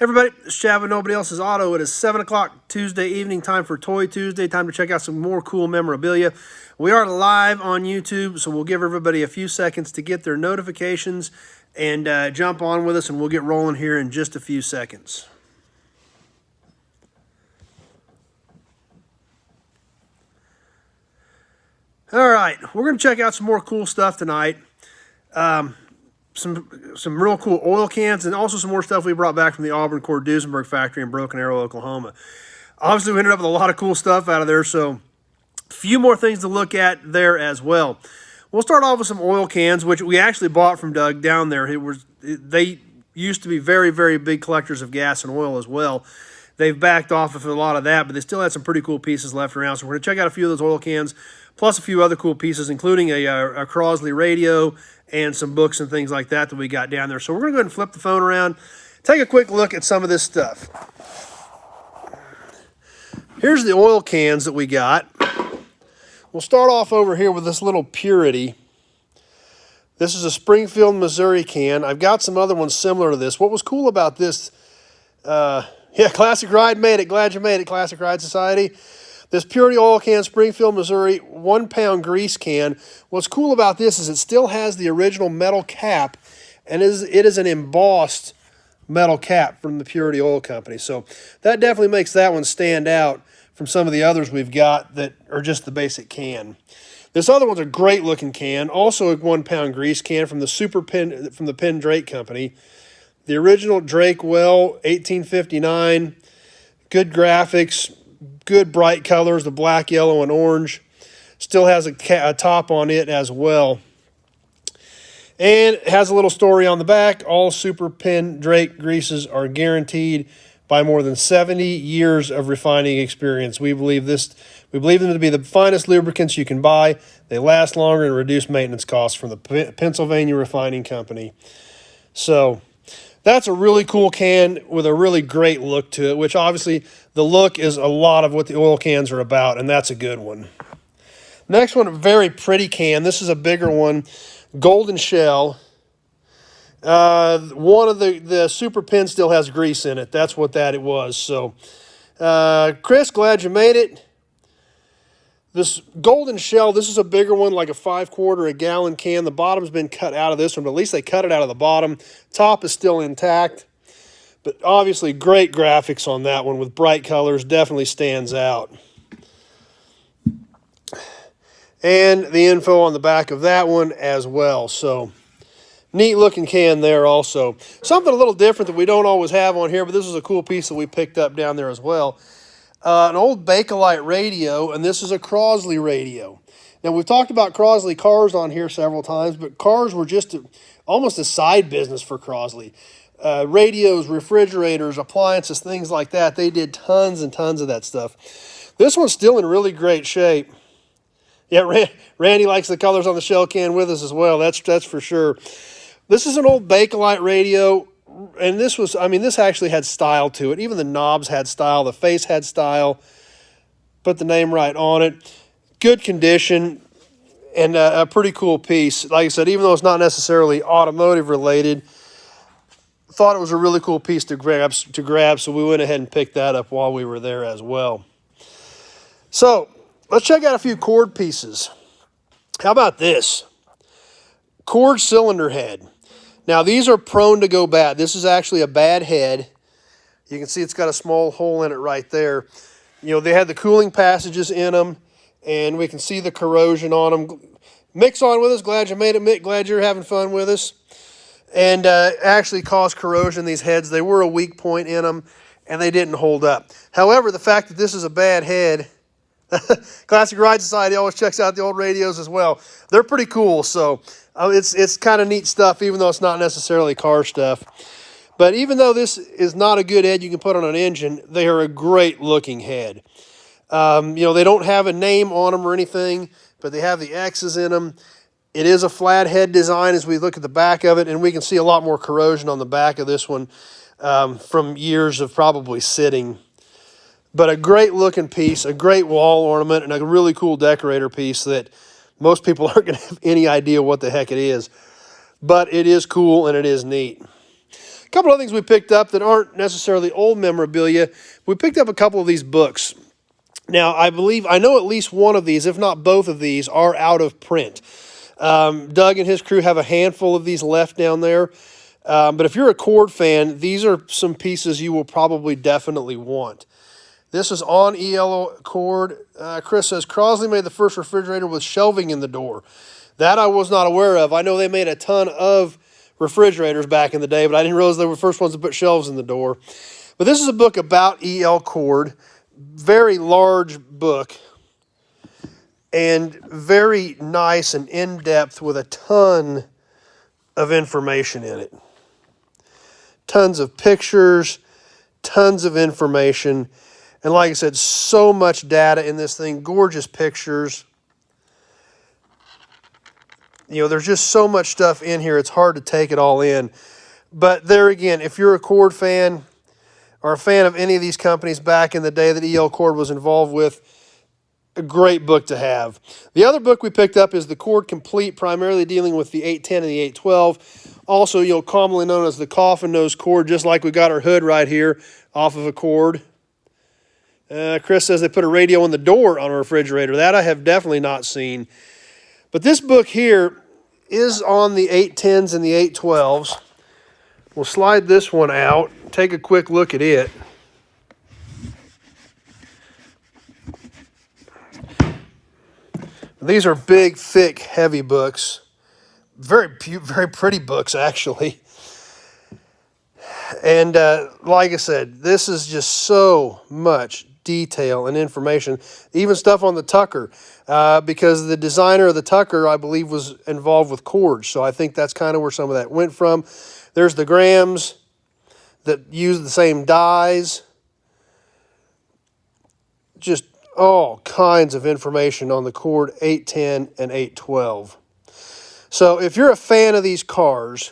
Everybody, it's Chad with Nobody Else's Auto. It is 7 o'clock Tuesday evening, time for Toy Tuesday, time to check out some more cool memorabilia. We are live on YouTube, so we'll give everybody a few seconds to get their notifications and jump on with us, and we'll get rolling here in just a few seconds. All right, we're going to check out some more cool stuff tonight. Some real cool oil cans, and also some more stuff we brought back from the Auburn Cord Duesenberg factory in Broken Arrow, Oklahoma. Obviously, we ended up with a lot of cool stuff out of there, so a few more things to look at there as well. We'll start off with some oil cans, which we actually bought from Doug down there. They used to be very, very big collectors of gas and oil as well. They've backed off of a lot of that, but they still had some pretty cool pieces left around. So we're going to check out a few of those oil cans, plus a few other cool pieces, including a Crosley radio and some books and things like that we got down there. So we're going to go ahead and flip the phone around, take a quick look at some of this stuff. Here's the oil cans that we got. We'll start off over here with this little Purity. This is a Springfield, Missouri can. I've got some other ones similar to this. What was cool about this, Classic Ride made it. Glad you made it, Classic Ride Society. This Purity oil can, Springfield, Missouri, 1 pound grease can. What's cool about this is it still has the original metal cap, and it is an embossed metal cap from the Purity Oil Company. So that definitely makes that one stand out from some of the others we've got that are just the basic can. This other one's a great looking can, also a 1 pound grease can from the Penn Drake Company. The original Drake well, 1859, good graphics, good bright colors, the black, yellow, and orange. Still has a top on it as well. And it has a little story on the back. All Super Penn Drake greases are guaranteed by more than 70 years of refining experience. We believe them to be the finest lubricants you can buy. They last longer and reduce maintenance costs from the Pennsylvania Refining Company. So that's a really cool can with a really great look to it, which obviously the look is a lot of what the oil cans are about, and that's a good one. Next one, a very pretty can. This is a bigger one, golden shell. One of the Super Penn still has grease in it. That's what it was. So, Chris, glad you made it. This golden shell, this is a bigger one, like a 5-quart, a gallon can. The bottom's been cut out of this one, but at least they cut it out of the bottom. Top is still intact. But obviously great graphics on that one with bright colors. Definitely stands out. And the info on the back of that one as well. So neat looking can there also. Something a little different that we don't always have on here, but this is a cool piece that we picked up down there as well. An old Bakelite radio, and this is a Crosley radio. Now, we've talked about Crosley cars on here several times, but cars were just almost a side business for Crosley. Radios, refrigerators, appliances, things like that. They did tons and tons of that stuff. This one's still in really great shape. Yeah, Randy likes the colors on the shell can with us as well. That's for sure. This is an old Bakelite radio. And this actually had style to it. Even the knobs had style. The face had style. Put the name right on it. Good condition and a pretty cool piece. Like I said, even though it's not necessarily automotive related, thought it was a really cool piece to grab. So we went ahead and picked that up while we were there as well. So let's check out a few cord pieces. How about this? Cord cylinder head. Now, these are prone to go bad. This is actually a bad head. You can see it's got a small hole in it right there. You know, they had the cooling passages in them, and we can see the corrosion on them. Mick's on with us. Glad you made it, Mick. Glad you're having fun with us. And actually caused corrosion, these heads. They were a weak point in them, and they didn't hold up. However, the fact that this is a bad head, Classic Ride Society always checks out the old radios as well. They're pretty cool, so it's kind of neat stuff, even though it's not necessarily car stuff. But even though this is not a good head you can put on an engine, they are a great looking head. They don't have a name on them or anything, but they have the X's in them. It is a flat head design as we look at the back of it, and we can see a lot more corrosion on the back of this one from years of probably sitting. But a great looking piece, a great wall ornament, and a really cool decorator piece that most people aren't going to have any idea what the heck it is. But it is cool and it is neat. A couple of things we picked up that aren't necessarily old memorabilia. We picked up a couple of these books. Now, I know at least one of these, if not both of these, are out of print. Doug and his crew have a handful of these left down there. But if you're a Cord fan, these are some pieces you will probably definitely want. This is on EL Cord. Chris says, Crosley made the first refrigerator with shelving in the door. That I was not aware of. I know they made a ton of refrigerators back in the day, but I didn't realize they were the first ones to put shelves in the door. But this is a book about EL Cord. Very large book. And very nice and in-depth with a ton of information in it. Tons of pictures, tons of information. And like I said, so much data in this thing. Gorgeous pictures. You know, there's just so much stuff in here, it's hard to take it all in. But there again, if you're a Cord fan or a fan of any of these companies back in the day that EL Cord was involved with, a great book to have. The other book we picked up is The Cord Complete, primarily dealing with the 810 and the 812. Also, you know, commonly known as the coffin nose cord, just like we got our hood right here off of a cord. Chris says they put a radio in the door on a refrigerator. That I have definitely not seen. But this book here is on the 810s and the 812s. We'll slide this one out, take a quick look at it. These are big, thick, heavy books. Very pretty books, actually. And like I said, this is just so much detail and information. Even stuff on the Tucker, because the designer of the Tucker, I believe, was involved with Cord. So I think that's kind of where some of that went from. There's the Grams that use the same dies. Just all kinds of information on the Cord 810 and 812. So if you're a fan of these cars,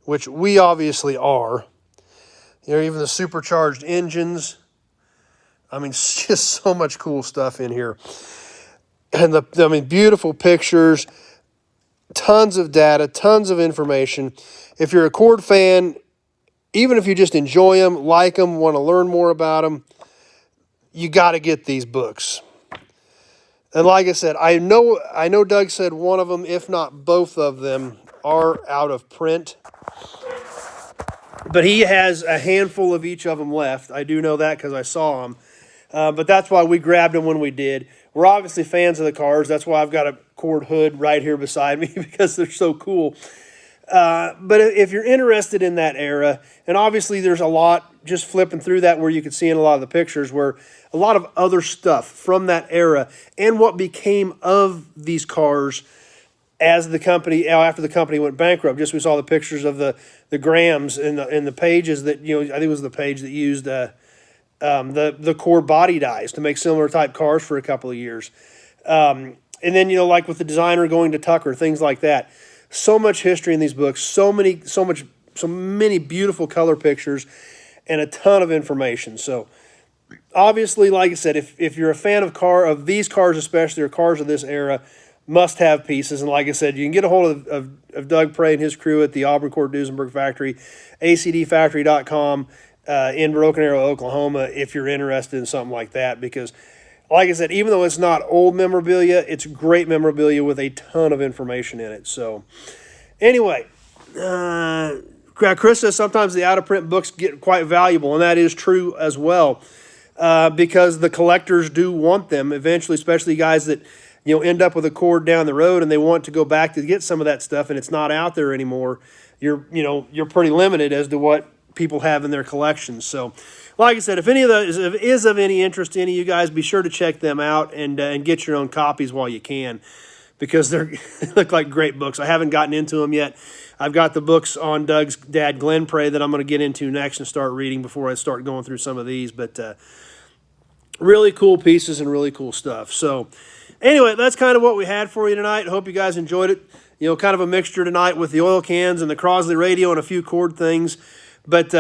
which we obviously are, you know, even the supercharged engines, I mean, it's just so much cool stuff in here. And beautiful pictures, tons of data, tons of information. If you're a Cord fan, even if you just enjoy them, like them, want to learn more about them, you got to get these books. And like I said, I know Doug said one of them, if not both of them, are out of print. But he has a handful of each of them left. I do know that because I saw them. But that's why we grabbed them when we did. We're obviously fans of the cars. That's why I've got a Cord hood right here beside me because they're so cool. But if you're interested in that era, and obviously there's a lot, just flipping through that where you can see in a lot of the pictures where a lot of other stuff from that era and what became of these cars as the company, after the company went bankrupt. Just we saw the pictures of the Grams in the pages that, you know, I think it was the page that used the Cord body dies to make similar type cars for a couple of years. And then, you know, like with the designer going to Tucker, things like that. So much history in these books, so many beautiful color pictures, and a ton of information. So obviously, like I said, if you're a fan of these cars especially, or cars of this era, must-have pieces. And like I said, you can get a hold of Doug Prey and his crew at the Auburn Cord Duesenberg factory, acdfactory.com, in Broken Arrow, Oklahoma, if you're interested in something like that. Because like I said, even though it's not old memorabilia, it's great memorabilia with a ton of information in it. So anyway, Chris says sometimes the out-of-print books get quite valuable, and that is true as well, because the collectors do want them eventually, especially guys that, you know, end up with a Cord down the road and they want to go back to get some of that stuff and it's not out there anymore. You're pretty limited as to what people have in their collections. So like I said, if any of those is of any interest to any of you guys, be sure to check them out and get your own copies while you can, because they look like great books. I haven't gotten into them yet. I've got the books on Doug's dad, Glenn Prey, that I'm going to get into next and start reading before I start going through some of these. But really cool pieces and really cool stuff. So anyway, that's kind of what we had for you tonight. Hope you guys enjoyed it. You know, kind of a mixture tonight with the oil cans and the Crosley radio and a few Cord things. But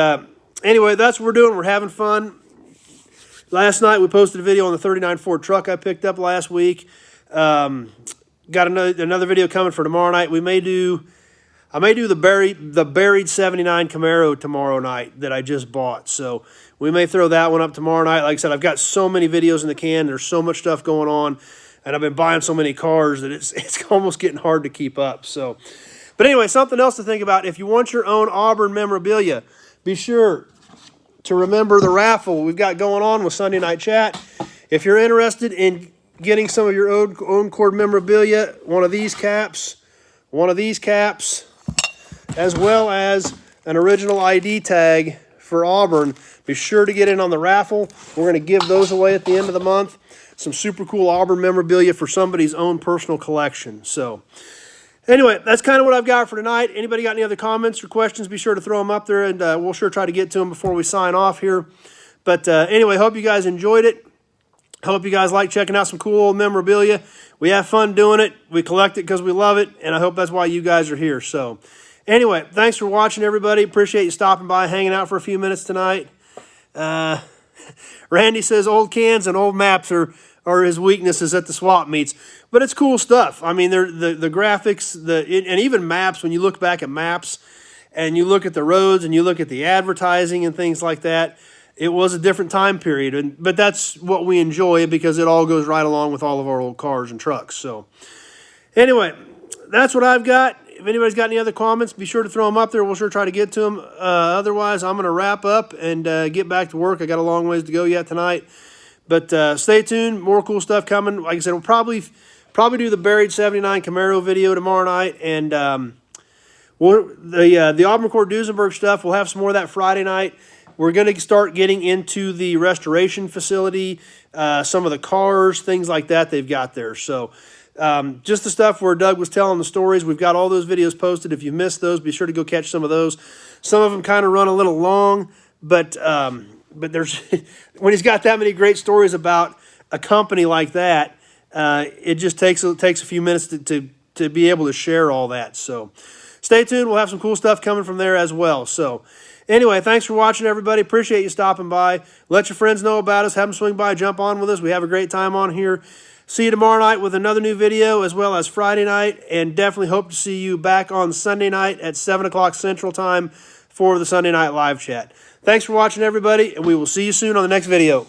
anyway, that's what we're doing. We're having fun. Last night we posted a video on the 39 Ford truck I picked up last week. Got another video coming for tomorrow night. We may do, I may do the buried 79 Camaro tomorrow night that I just bought. So we may throw that one up tomorrow night. Like I said, I've got so many videos in the can. There's so much stuff going on, and I've been buying so many cars that it's almost getting hard to keep up. So, but anyway, something else to think about. If you want your own Auburn memorabilia, be sure to remember the raffle we've got going on with Sunday Night Chat. If you're interested in getting some of your own cord memorabilia, one of these caps, as well as an original ID tag for Auburn, be sure to get in on the raffle. We're going to give those away at the end of the month. Some super cool Auburn memorabilia for somebody's own personal collection. So anyway, that's kind of what I've got for tonight. Anybody got any other comments or questions, be sure to throw them up there, and we'll sure try to get to them before we sign off here. But anyway, hope you guys enjoyed it. Hope you guys like checking out some cool old memorabilia. We have fun doing it. We collect it because we love it, and I hope that's why you guys are here. So anyway, thanks for watching, everybody. Appreciate you stopping by, hanging out for a few minutes tonight. Randy says old cans and old maps are his weaknesses at the swap meets. But it's cool stuff. I mean, the graphics, and even maps, when you look back at maps and you look at the roads and you look at the advertising and things like that, it was a different time period. But that's what we enjoy because it all goes right along with all of our old cars and trucks. So anyway, that's what I've got. If anybody's got any other comments, be sure to throw them up there. We'll sure try to get to them. Otherwise, I'm going to wrap up and get back to work. I got a long ways to go yet tonight. But stay tuned. More cool stuff coming. Like I said, we'll probably do the buried 79 Camaro video tomorrow night. And the Auburn Cord Duesenberg stuff, we'll have some more of that Friday night. We're going to start getting into the restoration facility, some of the cars, things like that they've got there. So just the stuff where Doug was telling the stories. We've got all those videos posted. If you missed those, be sure to go catch some of those. Some of them kind of run a little long, but there's when he's got that many great stories about a company like that, it just takes a few minutes to be able to share all that. So stay tuned. We'll have some cool stuff coming from there as well. So anyway, thanks for watching, everybody. Appreciate you stopping by. Let your friends know about us. Have them swing by, jump on with us. We have a great time on here. See you tomorrow night with another new video, as well as Friday night, and definitely hope to see you back on Sunday night at 7 o'clock Central Time for the Sunday Night Live Chat. Thanks for watching, everybody, and we will see you soon on the next video.